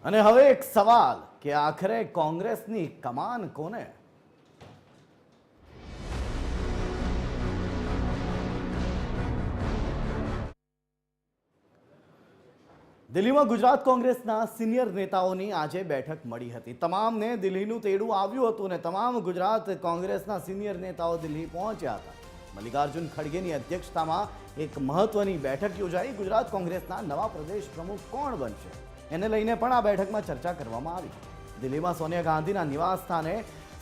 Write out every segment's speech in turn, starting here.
અને હવે એક સવાલ કે આખરે કોંગ્રેસની કમાન કોને? દિલ્હીમાં ગુજરાત કોંગ્રેસના સિનિયર નેતાઓની આજે બેઠક મળી હતી. તમામને દિલ્હીનું તેડું આવ્યું હતું અને તમામ ગુજરાત કોંગ્રેસના સિનિયર નેતાઓ દિલ્હી પહોંચ્યા હતા. મલ્લિકાર્જુન ખડગેની અધ્યક્ષતામાં એક મહત્વની બેઠક યોજાઈ. ગુજરાત કોંગ્રેસના નવા પ્રદેશ પ્રમુખ કોણ બનશે એને લઈને પણ આ બેઠકમાં ચર્ચા કરવામાં આવી. દિલ્હીમાં સોનિયા ગાંધીના નિવાસ સ્થાને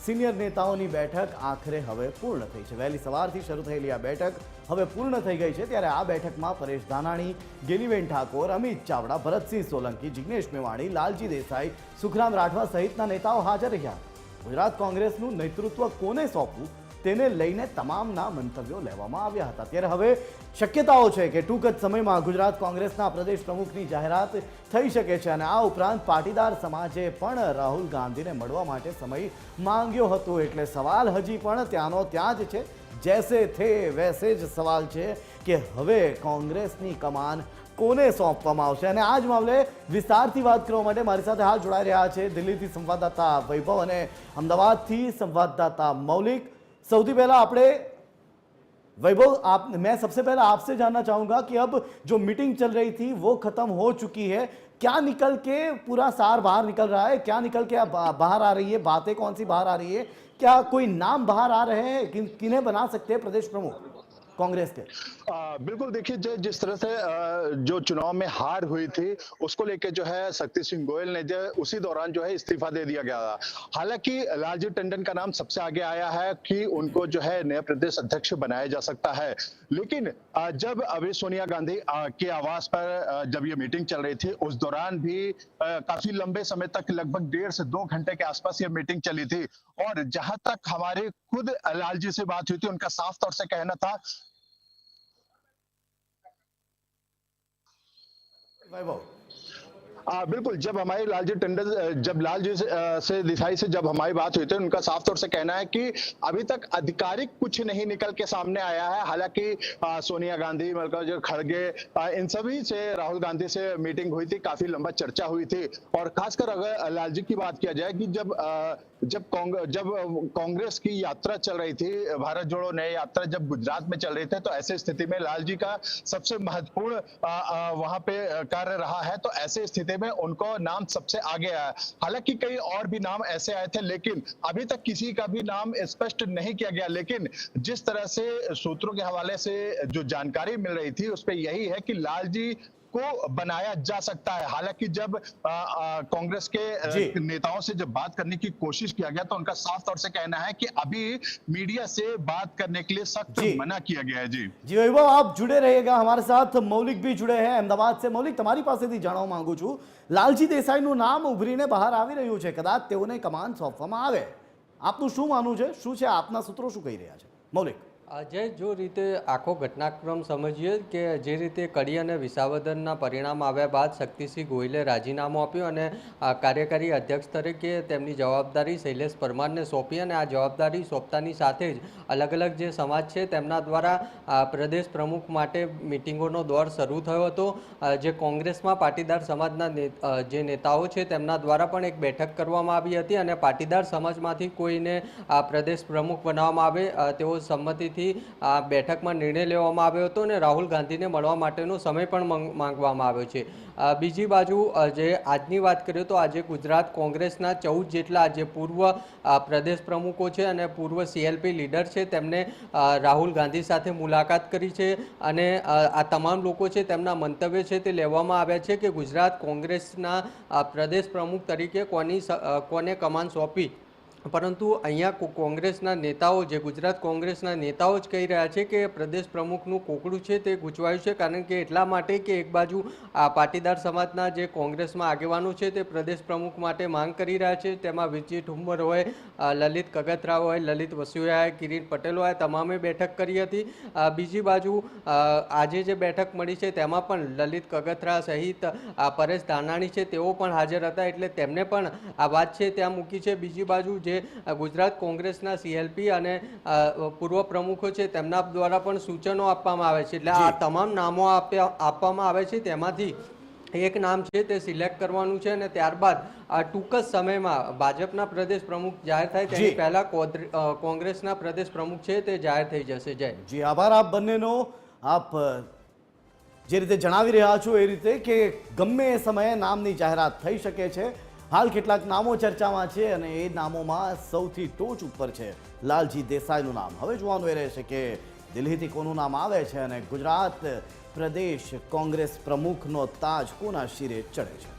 સિનિયર નેતાઓની બેઠક આખરે હવે પૂર્ણ થઈ છે. વહેલી સવારથી શરૂ થયેલી આ બેઠક હવે પૂર્ણ થઈ ગઈ છે. ત્યારે આ બેઠકમાં પરેશ ધાનાણી, ગેનીબેન ઠાકોર, અમિત ચાવડા, ભરતસિંહ સોલંકી, જિગ્નેશ મેવાણી, લાલજી દેસાઈ, સુખરામ રાઠવા સહિતના નેતાઓ હાજર રહ્યા. ગુજરાત કોંગ્રેસનું નેતૃત્વ કોને સોંપવું તેને લઈને તમામના મંતવ્યો લેવામાં આવ્યા હતા. ત્યારે હવે શક્યતાઓ છે કે ટૂંક જ સમયમાં ગુજરાત કોંગ્રેસના પ્રદેશ પ્રમુખની જાહેરાત થઈ શકે છે. અને આ ઉપરાંત પાટીદાર સમાજે પણ રાહુલ ગાંધીને મળવા માટે સમય માંગ્યો હતો. એટલે સવાલ હજી પણ ત્યાંનો ત્યાં જ છે. જૈસે થે વૈસે જ સવાલ છે કે હવે કોંગ્રેસની કમાન કોને સોંપવામાં આવશે. અને આ જ મામલે વિસ્તારથી વાત કરવા માટે મારી સાથે હાલ જોડાઈ રહ્યા છે દિલ્હીથી સંવાદદાતા વૈભવ અને અમદાવાદથી સંવાદદાતા मौलिक. सौથી पहला આપણે वैभव मैं सबसे पहले आपसे जानना चाहूंगा कि अब जो मीटिंग चल रही थी वो खत्म हो चुकी है. क्या निकल के पूरा सार बाहर निकल रहा है? क्या निकल के बाहर आ रही है? बातें कौन सी बाहर आ रही है? क्या कोई नाम बाहर आ रहे हैं? किन्हें बना सकते हैं प्रदेश प्रमुख कांग्रेस के? बिल्कुल, देखिए जिस तरह से जो चुनाव में हार हुई थी उसको लेकर जो है शक्ति सिंह गोयल ने जो उसी दौरान जो है इस्तीफा दे दिया गया था. हालांकि लालजी टंडन का नाम सबसे आगे आया है कि उनको जो है नया प्रदेश अध्यक्ष बनाया जा सकता है. लेकिन जब अभी सोनिया गांधी के आवास पर जब ये मीटिंग चल रही थी उस दौरान भी काफी लंबे समय तक लगभग 1.5 से 2 घंटे के आसपास ये मीटिंग चली थी. और जहां तक हमारे खुद लालजी से बात हुई थी उनका साफ तौर से कहना था बिल्कुल, जब हमारे लालजी टंडन जब लालजी से देसाई से जब हमारी बात हुई थी उनका साफ तौर से कहना है कि अभी तक आधिकारिक कुछ नहीं निकल के सामने आया है. हालांकि सोनिया गांधी, मल्लिकार्जुन खड़गे, इन सभी से राहुल गांधी से मीटिंग हुई थी, काफी लंबा चर्चा हुई थी. और खासकर अगर लालजी की बात किया जाए कि जब कांग्रेस की यात्रा चल रही थी, भारत जोड़ो नई यात्रा जब गुजरात में चल रही थी, तो ऐसे स्थिति में लालजी का सबसे महत्वपूर्ण वहां पे कार्य रहा है. तो ऐसे स्थिति में उनको नाम सबसे आगे आया. हालांकि कई और भी नाम ऐसे आए थे लेकिन अभी तक किसी का भी नाम स्पष्ट नहीं किया गया. लेकिन जिस तरह से सूत्रों के हवाले से जो जानकारी मिल रही थी उस पर यही है कि लालजी को बनाया जा सकता है. हालांकि जब कांग्रेस के नेताओं से जब बात करने की कोशिश किया गया तो उनका साफ तौर से कहना है कि अभी मीडिया से बात करने के लिए सख्त मना किया गया है. जी वैभव, आप जुड़े रहिएगा हमारे साथ. मौलिक भी जुड़े हैं अहमदाबाद से. मौलिक, તમારી પાસેથી જાણવા માંગુ છું, લાલજી દેસાઈનું નામ ઉભરીને બહાર આવી રહ્યું છે. કદાચ તેઓને કમાન સોંપવામાં આવે. આપનું શું માનવું છે? શું છે આપના સૂત્રો શું કહી રહ્યા છે? મૌલિક. આજે જો રીતે આખો ઘટનાક્રમ સમજીએ કે જે રીતે કડી અને વિસાવદરના પરિણામ આવ્યા બાદ શક્તિસિંહ ગોયલે રાજીનામું આપ્યું અને કાર્યકારી અધ્યક્ષ તરીકે તેમની જવાબદારી શૈલેષ પરમારને સોંપી અને આ જવાબદારી સોંપતાની સાથે જ અલગ અલગ જે સમાજ છે તેમના દ્વારા પ્રદેશ પ્રમુખ માટે મિટિંગોનો દોર શરૂ થયો હતો. જે કોંગ્રેસમાં પાટીદાર સમાજના જે નેતાઓ છે તેમના દ્વારા પણ એક બેઠક કરવામાં આવી હતી અને પાટીદાર સમાજમાંથી કોઈને પ્રદેશ પ્રમુખ બનાવવામાં આવે તેઓ સંમતિથી આ બેઠકમાં નિર્ણય લેવામાં આવ્યો હતો અને રાહુલ ગાંધીને મળવા માટેનો સમય પણ માંગવામાં આવ્યો છે. બીજી બાજુ જે આજની વાત કરીએ તો આજે ગુજરાત કોંગ્રેસના 14 જેટલા જે પૂર્વ પ્રદેશ પ્રમુખો છે અને પૂર્વ CLP લીડર છે તેમને રાહુલ ગાંધી સાથે મુલાકાત કરી છે અને આ તમામ લોકો છે તેમના મંતવ્ય છે તે લેવામાં આવ્યા છે કે ગુજરાત કોંગ્રેસના પ્રદેશ પ્રમુખ તરીકે કોને કમાન સોંપી. પરંતુ અહીંયા કોંગ્રેસના નેતાઓ જે ગુજરાત કોંગ્રેસના નેતાઓ જ કહી રહ્યા છે કે પ્રદેશ પ્રમુખનું કોકડું છે તે ગૂંચવાયું છે. કારણ કે એટલા માટે કે એક બાજુ આ પાટીદાર સમાજના જે કોંગ્રેસમાં આગેવાનો છે તે પ્રદેશ પ્રમુખ માટે માંગ કરી રહ્યા છે. તેમાં વિજય ઠુમ્મર હોય, લલિત કગથરા હોય, લલિત વસુયા હોય, કિરીટ પટેલ હોય, તમામે બેઠક કરી હતી. બીજી બાજુ આજે જે બેઠક મળી છે તેમાં પણ લલિત કગથરા સહિત પરેશ ધાનાણી છે તેઓ પણ હાજર હતા. એટલે તેમને પણ આ વાત છે ત્યાં મૂકી છે. બીજી બાજુ જે ગુજરાત કોંગ્રેસના CLP અને પૂર્વ પ્રમુખો છે તેમના દ્વારા પણ સૂચનો આપવામાં આવે છે. એટલે આ તમામ નામો આપવામાં આવે છે તેમાંથી એક નામ છે તે સિલેક્ટ કરવાનું છે અને ત્યારબાદ આ ટૂંક જ સમયમાં ભાજપના પ્રદેશ પ્રમુખ જાહેર થાય તેની જી. પહેલા કોંગ્રેસના પ્રદેશ પ્રમુખ છે તે જાહેર થઈ જશે. જય જી આભાર આપ બંનેનો. આપ જે રીતે જણાવી રહ્યા છો એ રીતે કે ગમે એ સમયે નામની જાહેરાત થઈ શકે છે. હાલ કેટલાક નામો ચર્ચામાં છે અને એ નામોમાં સૌથી ટોચ ઉપર છે લાલજી દેસાઈનું નામ. હવે જોવાનું એ રહેશે કે દિલ્હીથી કોનું નામ આવે છે અને ગુજરાત પ્રદેશ કોંગ્રેસ પ્રમુખનો તાજ કોના શિરે ચડે છે.